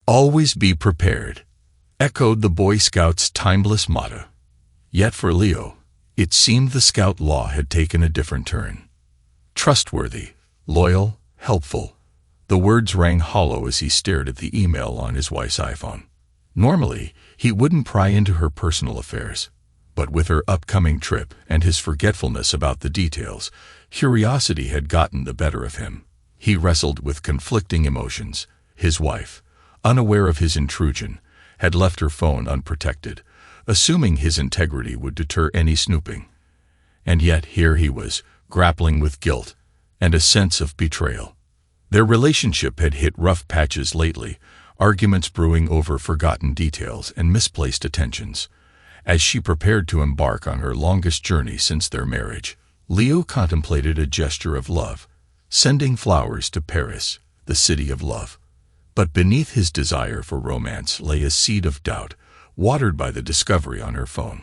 Always be prepared, echoed the Boy Scouts' timeless motto. Yet for Leo, it seemed the Scout law had taken a different turn. Trustworthy, loyal, helpful. The words rang hollow as he stared at the email on his wife's iPhone. Normally, he wouldn't pry into her personal affairs, but with her upcoming trip and his forgetfulness about the details, curiosity had gotten the better of him. He wrestled with conflicting emotions. His wife, unaware of his intrusion, had left her phone unprotected, assuming his integrity would deter any snooping. And yet here he was, grappling with guilt and a sense of betrayal. Their relationship had hit rough patches lately, arguments brewing over forgotten details and misplaced attentions. As she prepared to embark on her longest journey since their marriage, Leo contemplated a gesture of love, sending flowers to Paris, the city of love. But beneath his desire for romance lay a seed of doubt, watered by the discovery on her phone.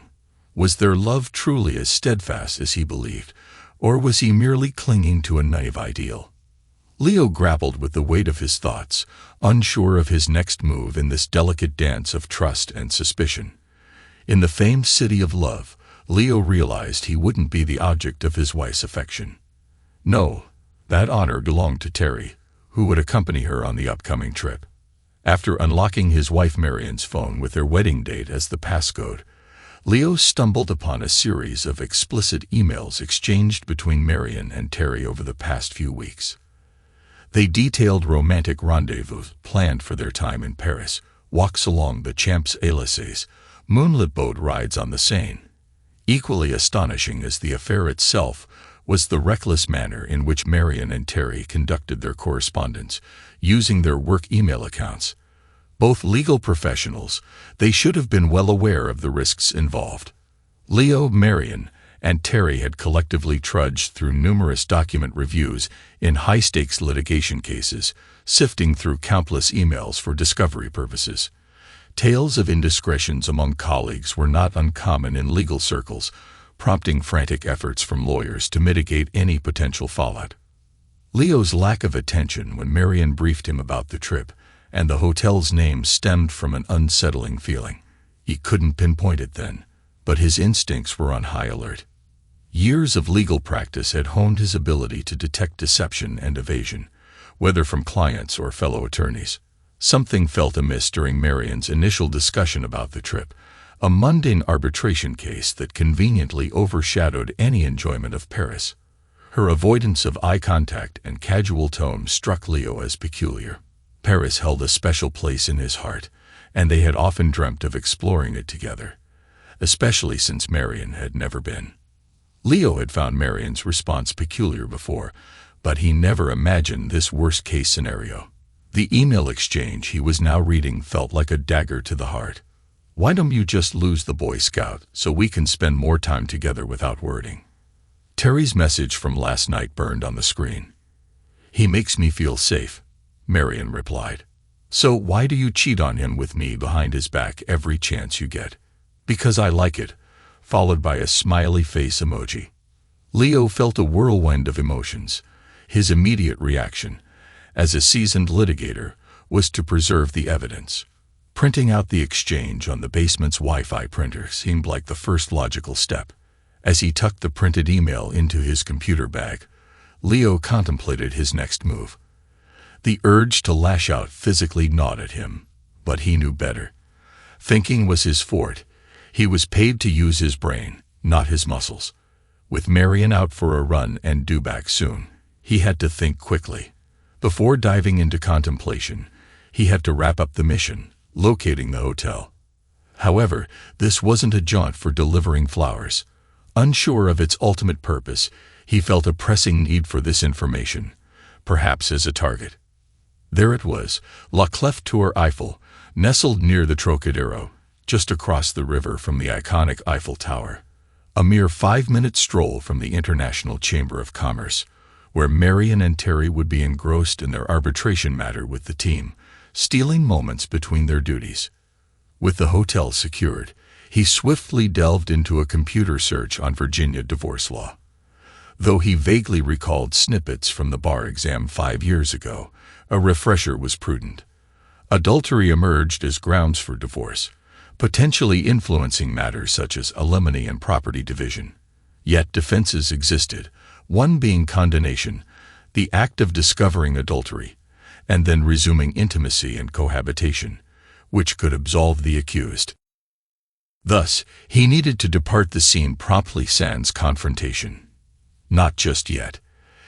Was their love truly as steadfast as he believed, or was he merely clinging to a naive ideal? Leo grappled with the weight of his thoughts, unsure of his next move in this delicate dance of trust and suspicion. In the famed city of love, Leo realized he wouldn't be the object of his wife's affection. No, that honor belonged to Terry, who would accompany her on the upcoming trip. After unlocking his wife Marian's phone with their wedding date as the passcode, Leo stumbled upon a series of explicit emails exchanged between Marian and Terry over the past few weeks. They detailed romantic rendezvous planned for their time in Paris, walks along the Champs-Élysées, moonlit boat rides on the Seine. Equally astonishing as the affair itself was the reckless manner in which Marian and Terry conducted their correspondence, using their work email accounts. Both legal professionals, they should have been well aware of the risks involved. Leo, Marian, and Terry had collectively trudged through numerous document reviews in high-stakes litigation cases, sifting through countless emails for discovery purposes. Tales of indiscretions among colleagues were not uncommon in legal circles, prompting frantic efforts from lawyers to mitigate any potential fallout. Leo's lack of attention when Marian briefed him about the trip and the hotel's name stemmed from an unsettling feeling. He couldn't pinpoint it then, but his instincts were on high alert. Years of legal practice had honed his ability to detect deception and evasion, whether from clients or fellow attorneys. Something felt amiss during Marian's initial discussion about the trip, a mundane arbitration case that conveniently overshadowed any enjoyment of Paris. Her avoidance of eye contact and casual tone struck Leo as peculiar. Paris held a special place in his heart, and they had often dreamt of exploring it together, especially since Marian had never been. Leo had found Marian's response peculiar before, but he never imagined this worst-case scenario. The email exchange he was now reading felt like a dagger to the heart. "Why don't you just lose the Boy Scout so we can spend more time together without wording?" Terry's message from last night burned on the screen. "He makes me feel safe," Marian replied. "So why do you cheat on him with me behind his back every chance you get?" "Because I like it," followed by a smiley face emoji. Leo felt a whirlwind of emotions. His immediate reaction, as a seasoned litigator, was to preserve the evidence. Printing out the exchange on the basement's Wi-Fi printer seemed like the first logical step. As he tucked the printed email into his computer bag, Leo contemplated his next move. The urge to lash out physically gnawed at him, but he knew better. Thinking was his forte. He was paid to use his brain, not his muscles. With Marian out for a run and due back soon, he had to think quickly. Before diving into contemplation, he had to wrap up the mission, locating the hotel. However, this wasn't a jaunt for delivering flowers. Unsure of its ultimate purpose, he felt a pressing need for this information, perhaps as a target. There it was, La Clef Tour Eiffel, nestled near the Trocadero, just across the river from the iconic Eiffel Tower. A mere 5-minute stroll from the International Chamber of Commerce, where Marian and Terry would be engrossed in their arbitration matter with the team, stealing moments between their duties. With the hotel secured, he swiftly delved into a computer search on Virginia divorce law. Though he vaguely recalled snippets from the bar exam 5 years ago, a refresher was prudent. Adultery emerged as grounds for divorce, potentially influencing matters such as alimony and property division. Yet defenses existed, one being condonation, the act of discovering adultery, and then resuming intimacy and cohabitation, which could absolve the accused. Thus, he needed to depart the scene promptly sans confrontation. Not just yet.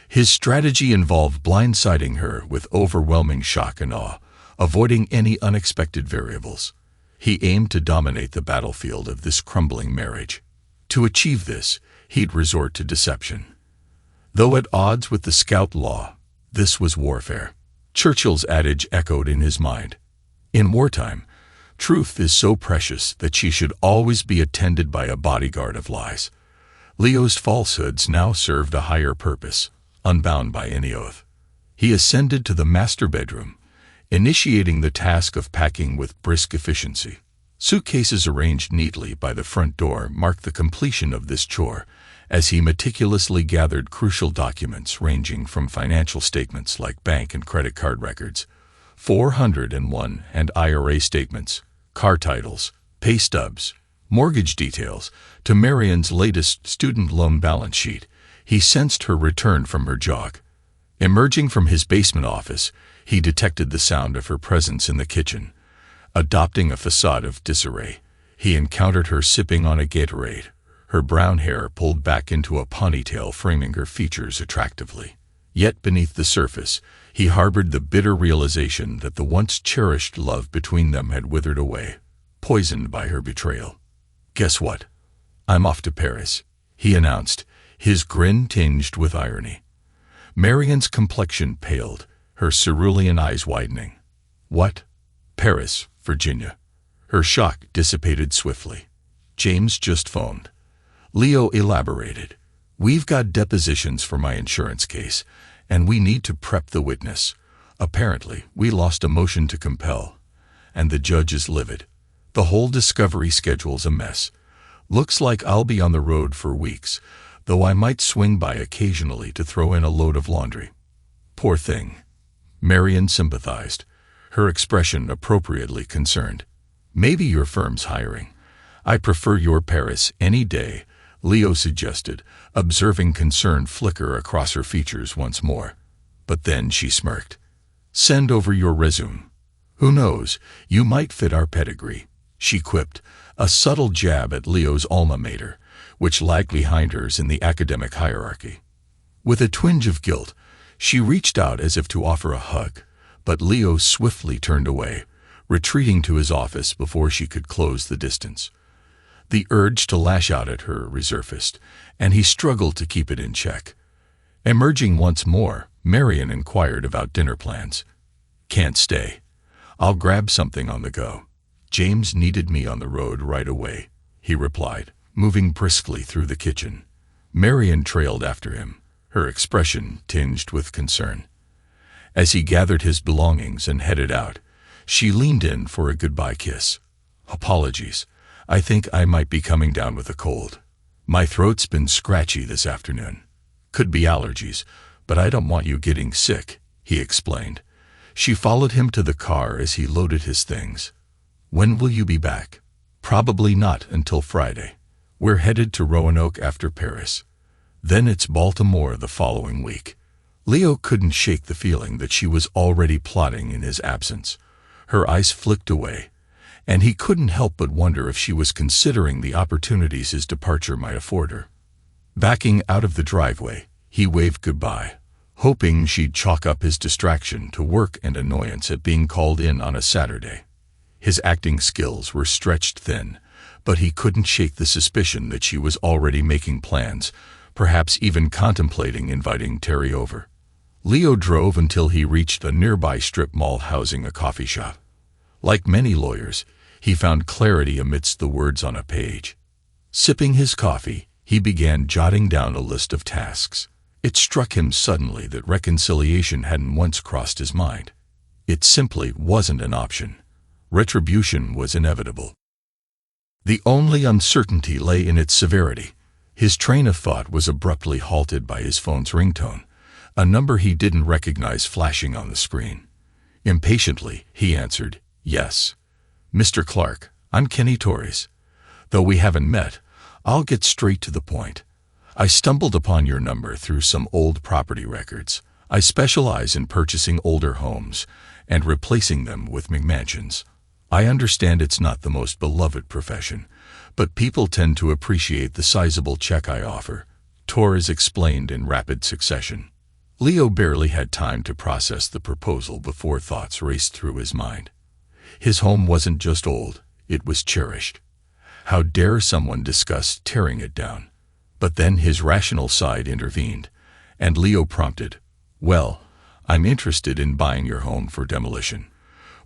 His strategy involved blindsiding her with overwhelming shock and awe, avoiding any unexpected variables. He aimed to dominate the battlefield of this crumbling marriage. To achieve this, he'd resort to deception. Though at odds with the Scout law, this was warfare. Churchill's adage echoed in his mind. In wartime, truth is so precious that she should always be attended by a bodyguard of lies. Leo's falsehoods now served a higher purpose, unbound by any oath. He ascended to the master bedroom, initiating the task of packing with brisk efficiency. Suitcases arranged neatly by the front door marked the completion of this chore, as he meticulously gathered crucial documents ranging from financial statements like bank and credit card records, 401 and IRA statements, car titles, pay stubs, mortgage details, to Marian's latest student loan balance sheet. He sensed her return from her jog. Emerging from his basement office, he detected the sound of her presence in the kitchen. Adopting a facade of disarray, he encountered her sipping on a Gatorade, her brown hair pulled back into a ponytail framing her features attractively. Yet beneath the surface, he harbored the bitter realization that the once cherished love between them had withered away, poisoned by her betrayal. "Guess what? I'm off to Paris," he announced, his grin tinged with irony. Marian's complexion paled, her cerulean eyes widening. "What? Paris, Virginia?" Her shock dissipated swiftly. "James just phoned." Leo elaborated. "We've got depositions for my insurance case, and we need to prep the witness. Apparently, we lost a motion to compel, and the judge is livid. The whole discovery schedule's a mess. Looks like I'll be on the road for weeks, though I might swing by occasionally to throw in a load of laundry." "Poor thing." Marian sympathized, her expression appropriately concerned. "Maybe your firm's hiring. I prefer your Paris any day," Leo suggested, observing concern flicker across her features once more. But then she smirked. "Send over your resume. Who knows, you might fit our pedigree," she quipped, a subtle jab at Leo's alma mater, which lagged behind hers in the academic hierarchy. With a twinge of guilt, she reached out as if to offer a hug, but Leo swiftly turned away, retreating to his office before she could close the distance. The urge to lash out at her resurfaced, and he struggled to keep it in check. Emerging once more, Marian inquired about dinner plans. "Can't stay. I'll grab something on the go. James needed me on the road right away," he replied, moving briskly through the kitchen. Marian trailed after him, her expression tinged with concern. As he gathered his belongings and headed out, she leaned in for a goodbye kiss. "Apologies. I think I might be coming down with a cold. My throat's been scratchy this afternoon. Could be allergies, but I don't want you getting sick," he explained. She followed him to the car as he loaded his things. "When will you be back?" "Probably not until Friday. We're headed to Roanoke after Paris. Then it's Baltimore the following week." Leo couldn't shake the feeling that she was already plotting in his absence. Her eyes flicked away, and he couldn't help but wonder if she was considering the opportunities his departure might afford her. Backing out of the driveway, he waved goodbye, hoping she'd chalk up his distraction to work and annoyance at being called in on a Saturday. His acting skills were stretched thin, but he couldn't shake the suspicion that she was already making plans, perhaps even contemplating inviting Terry over. Leo drove until he reached a nearby strip mall housing a coffee shop. Like many lawyers, he found clarity amidst the words on a page. Sipping his coffee, he began jotting down a list of tasks. It struck him suddenly that reconciliation hadn't once crossed his mind. It simply wasn't an option. Retribution was inevitable. The only uncertainty lay in its severity. His train of thought was abruptly halted by his phone's ringtone, a number he didn't recognize flashing on the screen. Impatiently, he answered, "Yes. Mr. Clark, I'm Kenny Torres. Though we haven't met, I'll get straight to the point. I stumbled upon your number through some old property records. I specialize in purchasing older homes and replacing them with McMansions. I understand it's not the most beloved profession, but people tend to appreciate the sizable check I offer," Torres explained in rapid succession. Leo barely had time to process the proposal before thoughts raced through his mind. His home wasn't just old, it was cherished. How dare someone discuss tearing it down? But then his rational side intervened, and Leo prompted, "Well, I'm interested in buying your home for demolition.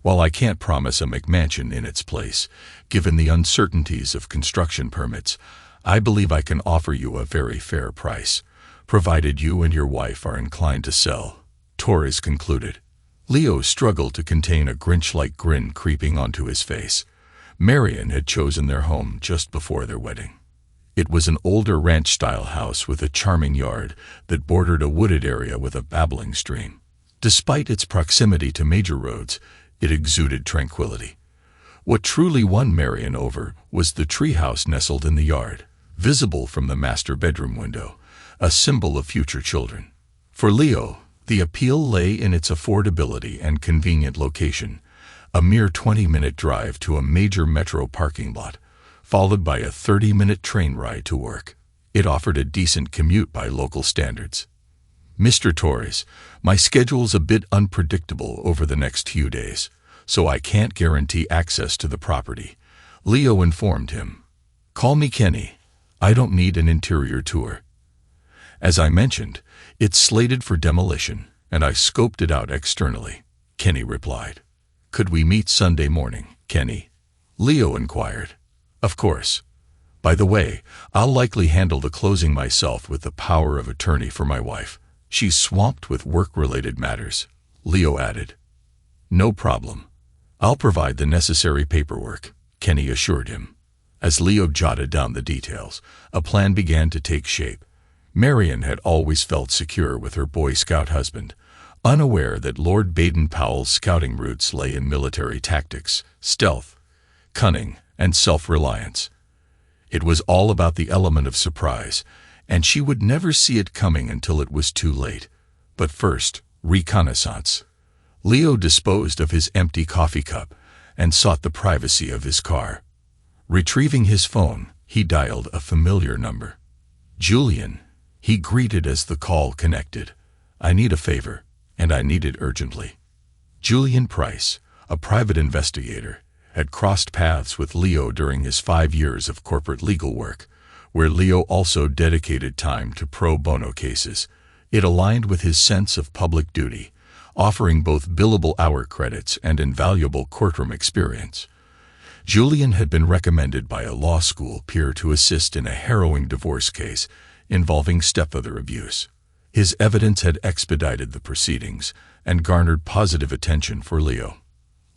While I can't promise a McMansion in its place, given the uncertainties of construction permits, I believe I can offer you a very fair price, provided you and your wife are inclined to sell," Torres concluded. Leo struggled to contain a Grinch-like grin creeping onto his face. Marian had chosen their home just before their wedding. It was an older ranch-style house with a charming yard that bordered a wooded area with a babbling stream. Despite its proximity to major roads, it exuded tranquility. What truly won Marian over was the treehouse nestled in the yard, visible from the master bedroom window, a symbol of future children. For Leo, the appeal lay in its affordability and convenient location, a mere 20-minute drive to a major metro parking lot, followed by a 30-minute train ride to work. It offered a decent commute by local standards. "Mr. Torres, my schedule's a bit unpredictable over the next few days, so I can't guarantee access to the property," Leo informed him. "Call me Kenny. I don't need an interior tour. As I mentioned, it's slated for demolition, and I scoped it out externally," Kenny replied. "Could we meet Sunday morning, Kenny?" Leo inquired. "Of course. By the way, I'll likely handle the closing myself with the power of attorney for my wife. She's swamped with work-related matters," Leo added. "No problem. I'll provide the necessary paperwork," Kenny assured him. As Leo jotted down the details, a plan began to take shape. Marian had always felt secure with her Boy Scout husband, unaware that Lord Baden-Powell's scouting roots lay in military tactics, stealth, cunning, and self-reliance. It was all about the element of surprise, and she would never see it coming until it was too late. But first, reconnaissance. Leo disposed of his empty coffee cup and sought the privacy of his car. Retrieving his phone, he dialed a familiar number. "Julian," he greeted as the call connected. "I need a favor, and I need it urgently." Julian Price, a private investigator, had crossed paths with Leo during his 5 years of corporate legal work, where Leo also dedicated time to pro bono cases. It aligned with his sense of public duty, offering both billable hour credits and invaluable courtroom experience. Julian had been recommended by a law school peer to assist in a harrowing divorce case involving stepfather abuse. His evidence had expedited the proceedings and garnered positive attention for Leo.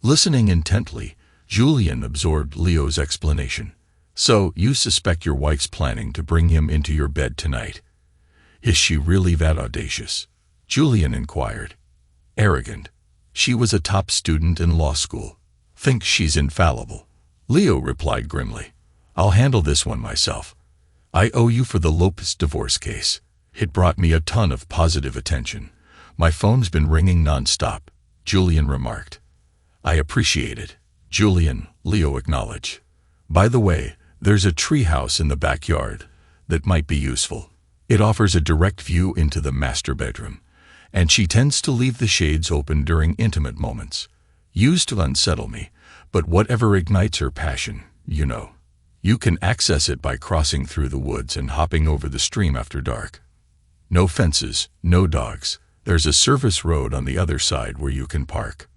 Listening intently, Julian absorbed Leo's explanation. "So, you suspect your wife's planning to bring him into your bed tonight? Is she really that audacious?" Julian inquired. "Arrogant. She was a top student in law school. Thinks she's infallible," Leo replied grimly. "I'll handle this one myself. I owe you for the Lopez divorce case. It brought me a ton of positive attention. My phone's been ringing non-stop," Julian remarked. "I appreciate it, Julian," Leo acknowledged. "By the way, there's a treehouse in the backyard that might be useful. It offers a direct view into the master bedroom, and she tends to leave the shades open during intimate moments. Used to unsettle me, but whatever ignites her passion, you know. You can access it by crossing through the woods and hopping over the stream after dark. No fences, no dogs. There's a service road on the other side where you can park."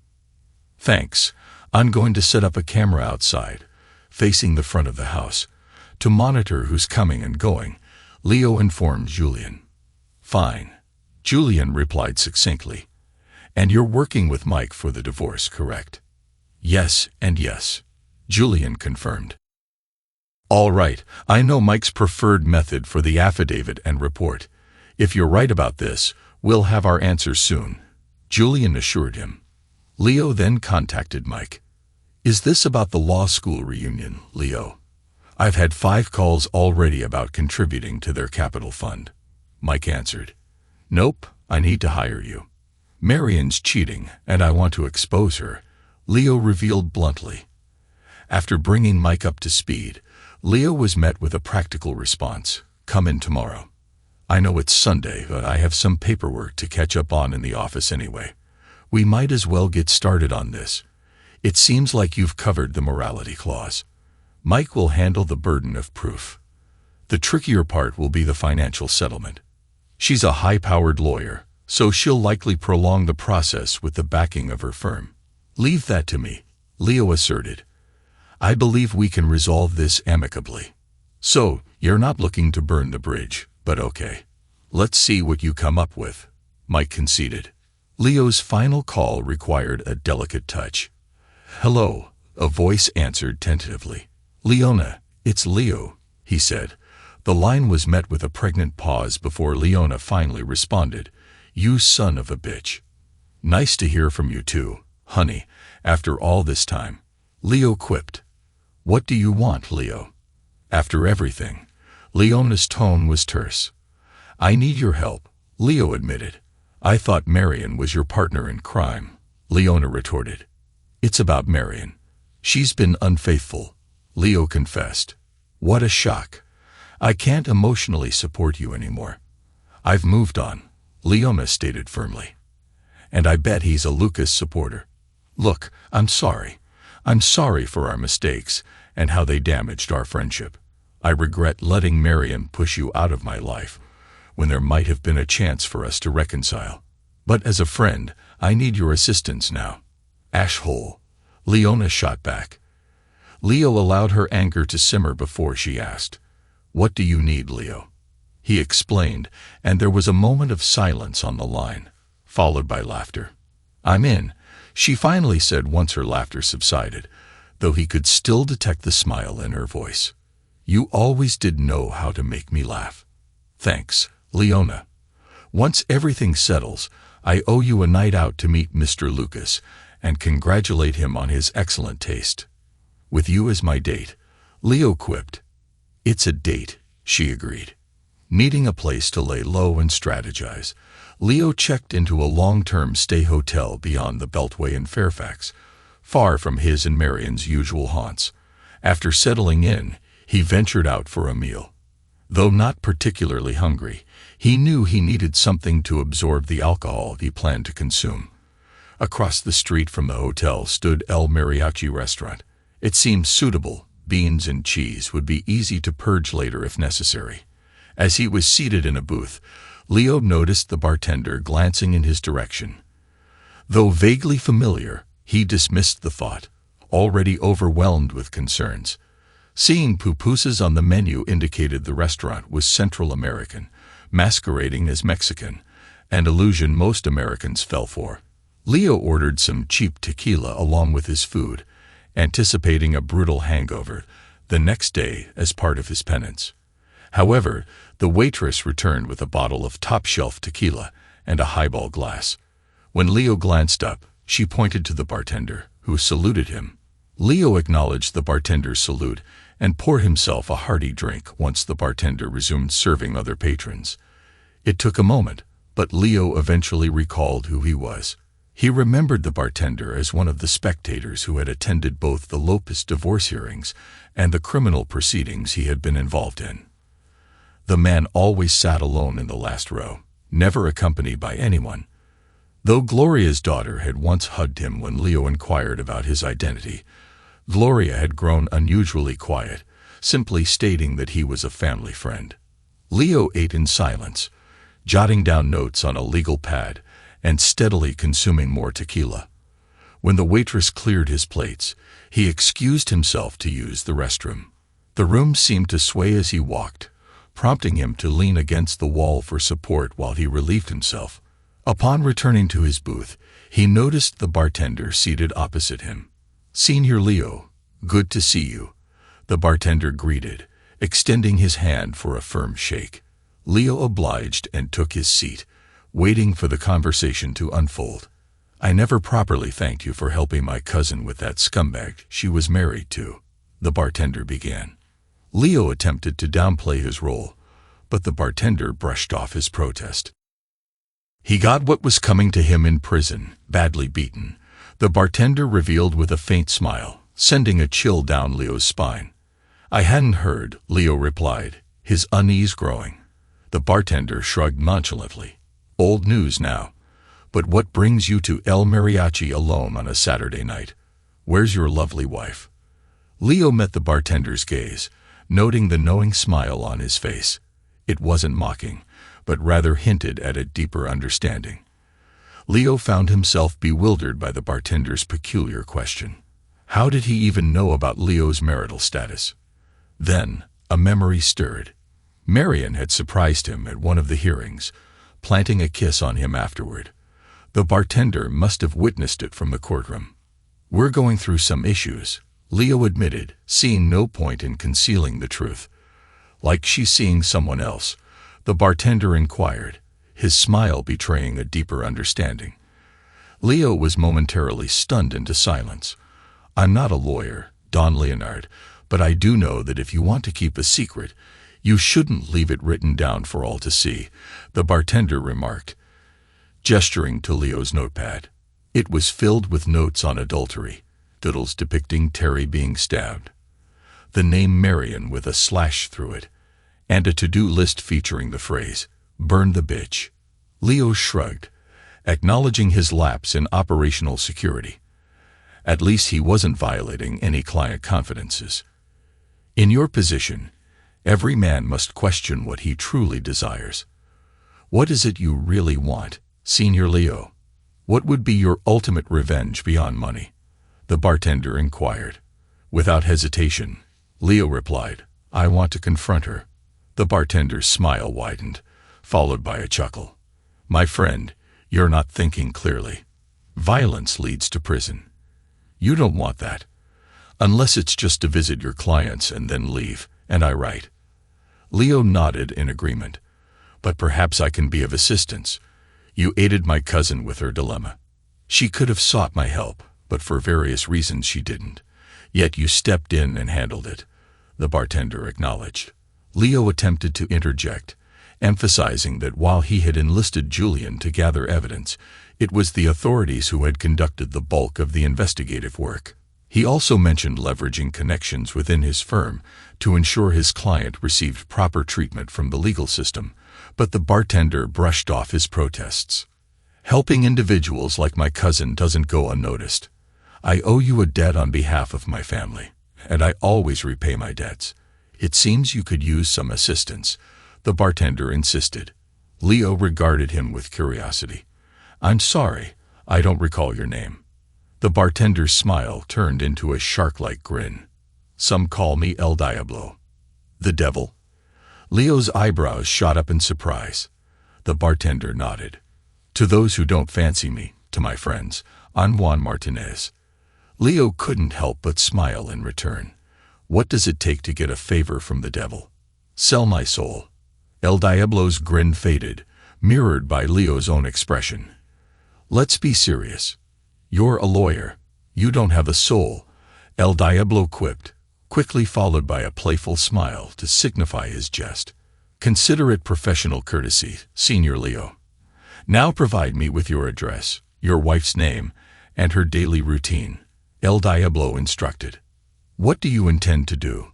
"Thanks. I'm going to set up a camera outside, facing the front of the house, to monitor who's coming and going," Leo informed Julian. "Fine," Julian replied succinctly. "And you're working with Mike for the divorce, correct?" "Yes and yes," Julian confirmed. "All right, I know Mike's preferred method for the affidavit and report. If you're right about this, we'll have our answers soon," Julian assured him. Leo then contacted Mike. "Is this about the law school reunion, Leo? I've had 5 calls already about contributing to their capital fund." Mike answered, "Nope, I need to hire you. Marian's cheating, and I want to expose her," Leo revealed bluntly. After bringing Mike up to speed, Leo was met with a practical response. "Come in tomorrow. I know it's Sunday, but I have some paperwork to catch up on in the office anyway. We might as well get started on this. It seems like you've covered the morality clause. Mike will handle the burden of proof. The trickier part will be the financial settlement. She's a high-powered lawyer, so she'll likely prolong the process with the backing of her firm." "Leave that to me," Leo asserted. "I believe we can resolve this amicably." "So, you're not looking to burn the bridge, but okay. Let's see what you come up with," Mike conceded. Leo's final call required a delicate touch. "Hello," a voice answered tentatively. "Leona, it's Leo," he said. The line was met with a pregnant pause before Leona finally responded, "You son of a bitch. Nice to hear from you too, honey, after all this time," Leo quipped. "What do you want, Leo?" "After everything." Leona's tone was terse. "I need your help," Leo admitted. "I thought Marian was your partner in crime," Leona retorted. "It's about Marian. She's been unfaithful," Leo confessed. "What a shock. I can't emotionally support you anymore." "I've moved on," Leona stated firmly. "And I bet he's a Lucas supporter. Look, I'm sorry. I'm sorry for our mistakes and how they damaged our friendship. I regret letting Marian push you out of my life when there might have been a chance for us to reconcile. But as a friend, I need your assistance now." "Ashhole," Leona shot back. Leo allowed her anger to simmer before she asked, "What do you need, Leo?" He explained, and there was a moment of silence on the line, followed by laughter. "I'm in," she finally said once her laughter subsided, though he could still detect the smile in her voice. "You always did know how to make me laugh." "Thanks, Leona. Once everything settles, I owe you a night out to meet Mr. Lucas and congratulate him on his excellent taste." "With you as my date," Leo quipped. "It's a date," she agreed. Needing a place to lay low and strategize, Leo checked into a long-term stay hotel beyond the Beltway in Fairfax, far from his and Marian's usual haunts. After settling in, he ventured out for a meal. Though not particularly hungry, he knew he needed something to absorb the alcohol he planned to consume. Across the street from the hotel stood El Mariachi restaurant. It seemed suitable. Beans and cheese would be easy to purge later if necessary. As he was seated in a booth, Leo noticed the bartender glancing in his direction. Though vaguely familiar, he dismissed the thought, already overwhelmed with concerns. Seeing pupusas on the menu indicated the restaurant was Central American, masquerading as Mexican, an illusion most Americans fell for. Leo ordered some cheap tequila along with his food, anticipating a brutal hangover the next day as part of his penance. However, the waitress returned with a bottle of top-shelf tequila and a highball glass. When Leo glanced up, she pointed to the bartender, who saluted him. Leo acknowledged the bartender's salute and poured himself a hearty drink once the bartender resumed serving other patrons. It took a moment, but Leo eventually recalled who he was. He remembered the bartender as one of the spectators who had attended both the Lopez divorce hearings and the criminal proceedings he had been involved in. The man always sat alone in the last row, never accompanied by anyone. Though Gloria's daughter had once hugged him when Leo inquired about his identity, Gloria had grown unusually quiet, simply stating that he was a family friend. Leo ate in silence, jotting down notes on a legal pad and steadily consuming more tequila. When the waitress cleared his plates, he excused himself to use the restroom. The room seemed to sway as he walked, prompting him to lean against the wall for support while he relieved himself. Upon returning to his booth, he noticed the bartender seated opposite him. "Senior Leo, good to see you," the bartender greeted, extending his hand for a firm shake. Leo obliged and took his seat, waiting for the conversation to unfold. I never properly thanked you for helping my cousin with that scumbag she was married to," the bartender began. Leo attempted to downplay his role, but the bartender brushed off his protest. He got what was coming to him in prison, badly beaten, the bartender revealed with a faint smile, sending a chill down Leo's spine. "I hadn't heard," Leo replied, his unease growing. The bartender shrugged nonchalantly. "Old news now. But what brings you to El Mariachi alone on a Saturday night? Where's your lovely wife?" Leo met the bartender's gaze, noting the knowing smile on his face. It wasn't mocking, but rather hinted at a deeper understanding. Leo found himself bewildered by the bartender's peculiar question. How did he even know about Leo's marital status? Then, a memory stirred. Marian had surprised him at one of the hearings, planting a kiss on him afterward. The bartender must have witnessed it from the courtroom. "We're going through some issues," Leo admitted, seeing no point in concealing the truth. "Like she's seeing someone else?" the bartender inquired, his smile betraying a deeper understanding. Leo was momentarily stunned into silence. "I'm not a lawyer, Don Leonard, but I do know that if you want to keep a secret, you shouldn't leave it written down for all to see," the bartender remarked, gesturing to Leo's notepad. It was filled with notes on adultery, doodles depicting Terry being stabbed, the name Marian with a slash through it, and a to-do list featuring the phrase, "Burn the bitch." Leo shrugged, acknowledging his lapse in operational security. At least he wasn't violating any client confidences. "In your position, every man must question what he truly desires. What is it you really want, Senior Leo? What would be your ultimate revenge beyond money?" the bartender inquired. Without hesitation, Leo replied, "I want to confront her." The bartender's smile widened, followed by a chuckle. "My friend, you're not thinking clearly. Violence leads to prison. You don't want that. Unless it's just to visit your clients and then leave, am I right?" Leo nodded in agreement. "But perhaps I can be of assistance. You aided my cousin with her dilemma. She could have sought my help, but for various reasons she didn't. Yet you stepped in and handled it," the bartender acknowledged. Leo attempted to interject, emphasizing that while he had enlisted Julian to gather evidence, it was the authorities who had conducted the bulk of the investigative work. He also mentioned leveraging connections within his firm to ensure his client received proper treatment from the legal system, but the bartender brushed off his protests. "Helping individuals like my cousin doesn't go unnoticed. I owe you a debt on behalf of my family, and I always repay my debts. It seems you could use some assistance," the bartender insisted. Leo regarded him with curiosity. "I'm sorry, I don't recall your name." The bartender's smile turned into a shark-like grin. "Some call me El Diablo." "The devil?" Leo's eyebrows shot up in surprise. The bartender nodded. "To those who don't fancy me, to my friends, I'm Juan Martinez." Leo couldn't help but smile in return. What does it take to get a favor from the devil? Sell my soul. El Diablo's grin faded, mirrored by Leo's own expression. "Let's be serious. You're a lawyer. You don't have a soul," El Diablo quipped, quickly followed by a playful smile to signify his jest. "Consider it professional courtesy, Senior Leo. Now provide me with your address, your wife's name, and her daily routine," El Diablo instructed. "What do you intend to do?"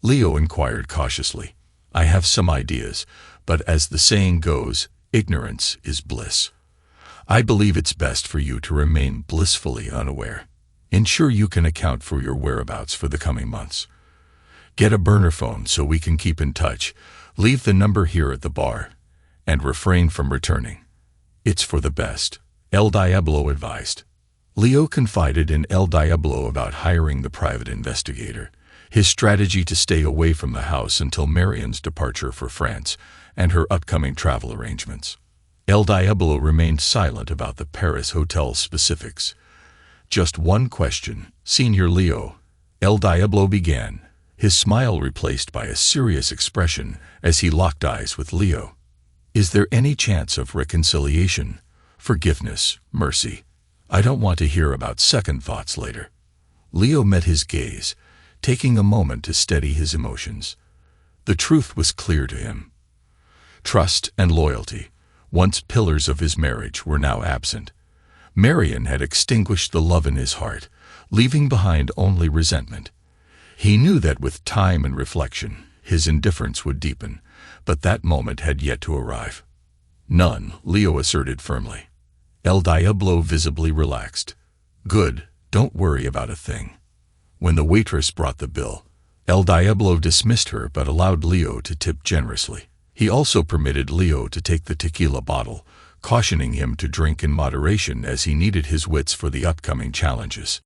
Leo inquired cautiously. "I have some ideas, but as the saying goes, ignorance is bliss. I believe it's best for you to remain blissfully unaware. Ensure you can account for your whereabouts for the coming months. Get a burner phone so we can keep in touch. Leave the number here at the bar, and refrain from returning. It's for the best," El Diablo advised. Leo confided in El Diablo about hiring the private investigator, his strategy to stay away from the house until Marian's departure for France, and her upcoming travel arrangements. El Diablo remained silent about the Paris hotel specifics. "Just one question, Senior Leo," El Diablo began, his smile replaced by a serious expression as he locked eyes with Leo. "Is there any chance of reconciliation, forgiveness, mercy? I don't want to hear about second thoughts later. Leo met his gaze, taking a moment to steady his emotions. The truth was clear to him. Trust and loyalty, once pillars of his marriage, were now absent. Marian had extinguished the love in his heart, leaving behind only resentment. He knew that with time and reflection, his indifference would deepen, but that moment had yet to arrive. None, Leo asserted firmly. El Diablo visibly relaxed. Good, don't worry about a thing. When the waitress brought the bill, El Diablo dismissed her but allowed Leo to tip generously. He also permitted Leo to take the tequila bottle, cautioning him to drink in moderation as he needed his wits for the upcoming challenges.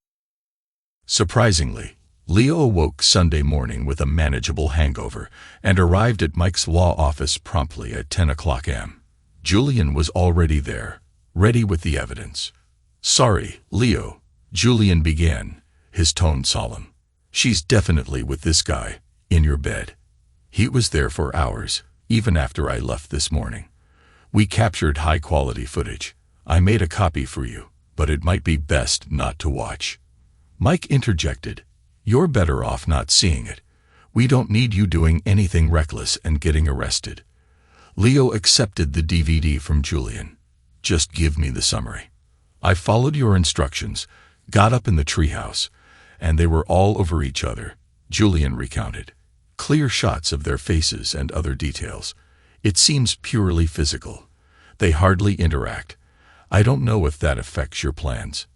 Surprisingly, Leo awoke Sunday morning with a manageable hangover and arrived at Mike's law office promptly at 10 o'clock a.m. Julian was already there, ready with the evidence. Sorry, Leo, Julian began, his tone solemn. She's definitely with this guy, in your bed. He was there for hours, even after I left this morning. We captured high-quality footage. I made a copy for you, but it might be best not to watch. Mike interjected. You're better off not seeing it. We don't need you doing anything reckless and getting arrested. Leo accepted the DVD from Julian. Just give me the summary. I followed your instructions, got up in the treehouse, and they were all over each other, Julian recounted. Clear shots of their faces and other details. It seems purely physical. They hardly interact. I don't know if that affects your plans.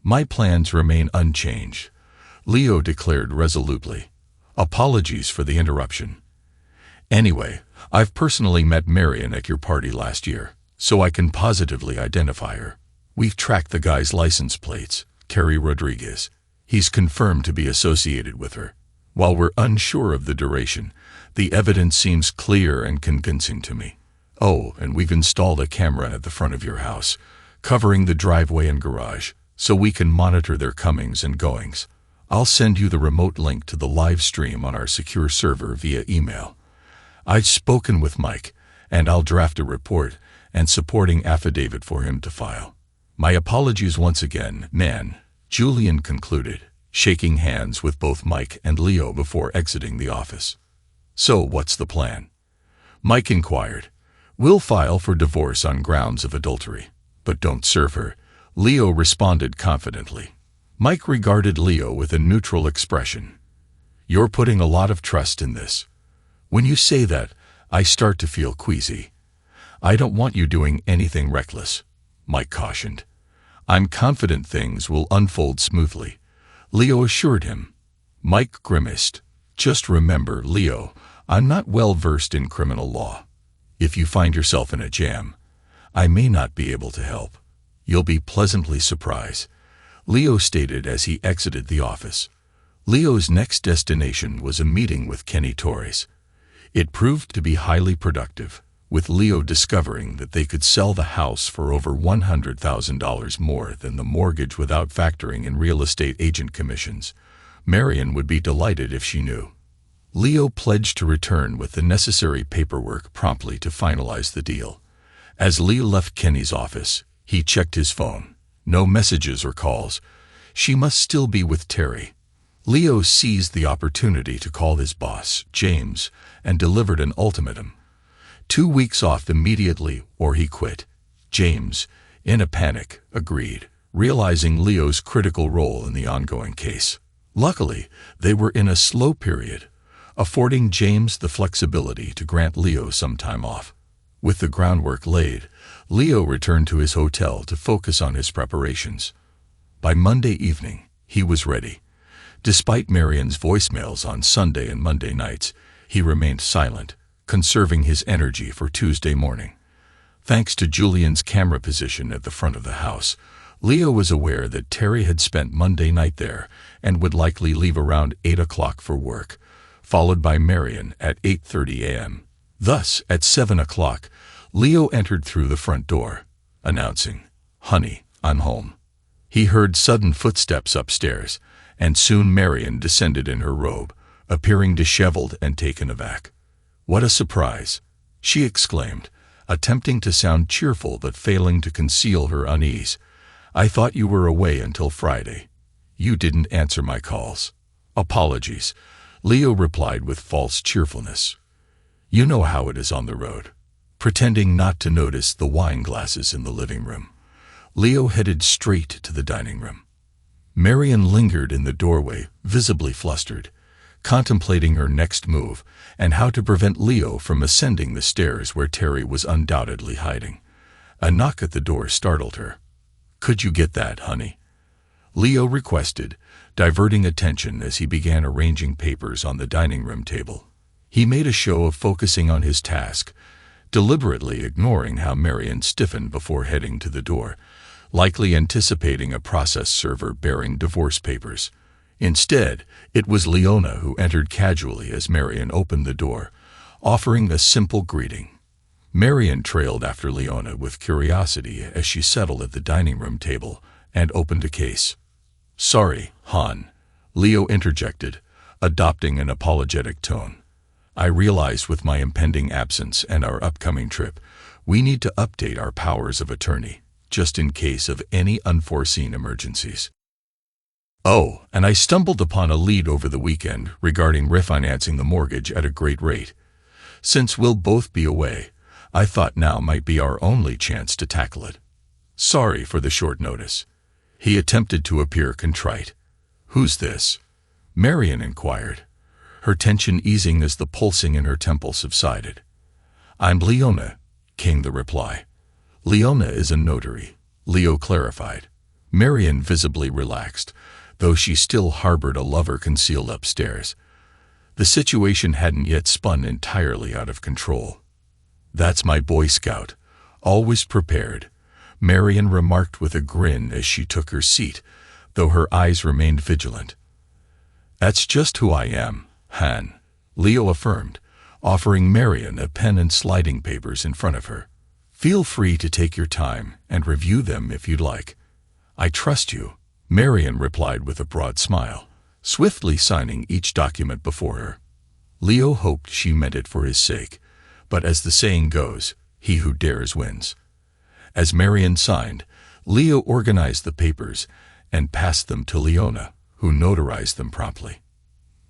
My plans remain unchanged, Leo declared resolutely. Apologies for the interruption. Anyway, I've personally met Marian at your party last year, so I can positively identify her. We've tracked the guy's license plates, Kerry Rodriguez. He's confirmed to be associated with her. While we're unsure of the duration, the evidence seems clear and convincing to me. Oh, and we've installed a camera at the front of your house, covering the driveway and garage, so we can monitor their comings and goings. I'll send you the remote link to the live stream on our secure server via email. I've spoken with Mike, and I'll draft a report and supporting affidavit for him to file. My apologies once again, man, Julian concluded, shaking hands with both Mike and Leo before exiting the office. So what's the plan? Mike inquired. We'll file for divorce on grounds of adultery, but don't serve her, Leo responded confidently. Mike regarded Leo with a neutral expression. You're putting a lot of trust in this. When you say that, I start to feel queasy. I don't want you doing anything reckless, Mike cautioned. I'm confident things will unfold smoothly, Leo assured him. Mike grimaced. Just remember, Leo, I'm not well versed in criminal law. If you find yourself in a jam, I may not be able to help. You'll be pleasantly surprised, Leo stated as he exited the office. Leo's next destination was a meeting with Kenny Torres. It proved to be highly productive, with Leo discovering that they could sell the house for over $100,000 more than the mortgage without factoring in real estate agent commissions. Marian would be delighted if she knew. Leo pledged to return with the necessary paperwork promptly to finalize the deal. As Leo left Kenny's office, he checked his phone. No messages or calls. She must still be with Terry. Leo seized the opportunity to call his boss, James, and delivered an ultimatum. 2 weeks off immediately or he quit. James, in a panic, agreed, realizing Leo's critical role in the ongoing case. Luckily, they were in a slow period, affording James the flexibility to grant Leo some time off. With the groundwork laid, Leo returned to his hotel to focus on his preparations. By Monday evening, he was ready. Despite Marian's voicemails on Sunday and Monday nights, he remained silent, conserving his energy for Tuesday morning. Thanks to Julian's camera position at the front of the house, Leo was aware that Terry had spent Monday night there and would likely leave around 8 o'clock for work, followed by Marian at 8:30 a.m. Thus, at 7 o'clock, Leo entered through the front door, announcing, "Honey, I'm home." He heard sudden footsteps upstairs, and soon Marian descended in her robe, appearing disheveled and taken aback. "What a surprise!" she exclaimed, attempting to sound cheerful but failing to conceal her unease. I thought you were away until Friday. You didn't answer my calls. Apologies, Leo replied with false cheerfulness. You know how it is on the road. Pretending not to notice the wine glasses in the living room, Leo headed straight to the dining room. Marian lingered in the doorway, visibly flustered, contemplating her next move and how to prevent Leo from ascending the stairs where Terry was undoubtedly hiding. A knock at the door startled her. "Could you get that, honey?" Leo requested, diverting attention as he began arranging papers on the dining room table. He made a show of focusing on his task, deliberately ignoring how Marian stiffened before heading to the door, likely anticipating a process server bearing divorce papers. Instead, it was Leona who entered casually as Marian opened the door, offering a simple greeting. Marian trailed after Leona with curiosity as she settled at the dining room table and opened a case. "Sorry, hon," Leo interjected, adopting an apologetic tone. "I realize with my impending absence and our upcoming trip, we need to update our powers of attorney, just in case of any unforeseen emergencies. Oh, and I stumbled upon a lead over the weekend regarding refinancing the mortgage at a great rate. Since we'll both be away, I thought now might be our only chance to tackle it. Sorry for the short notice." He attempted to appear contrite. "Who's this?" Marian inquired, her tension easing as the pulsing in her temple subsided. "I'm Leona," came the reply. "Leona is a notary," Leo clarified. Marian visibly relaxed, though she still harbored a lover concealed upstairs. The situation hadn't yet spun entirely out of control. "That's my Boy Scout, always prepared," Marian remarked with a grin as she took her seat, though her eyes remained vigilant. "That's just who I am, Han," Leo affirmed, offering Marian a pen and sliding papers in front of her. "Feel free to take your time and review them if you'd like. I trust you," Marian replied with a broad smile, swiftly signing each document before her. Leo hoped she meant it for his sake, but as the saying goes, he who dares wins. As Marian signed, Leo organized the papers and passed them to Leona, who notarized them promptly.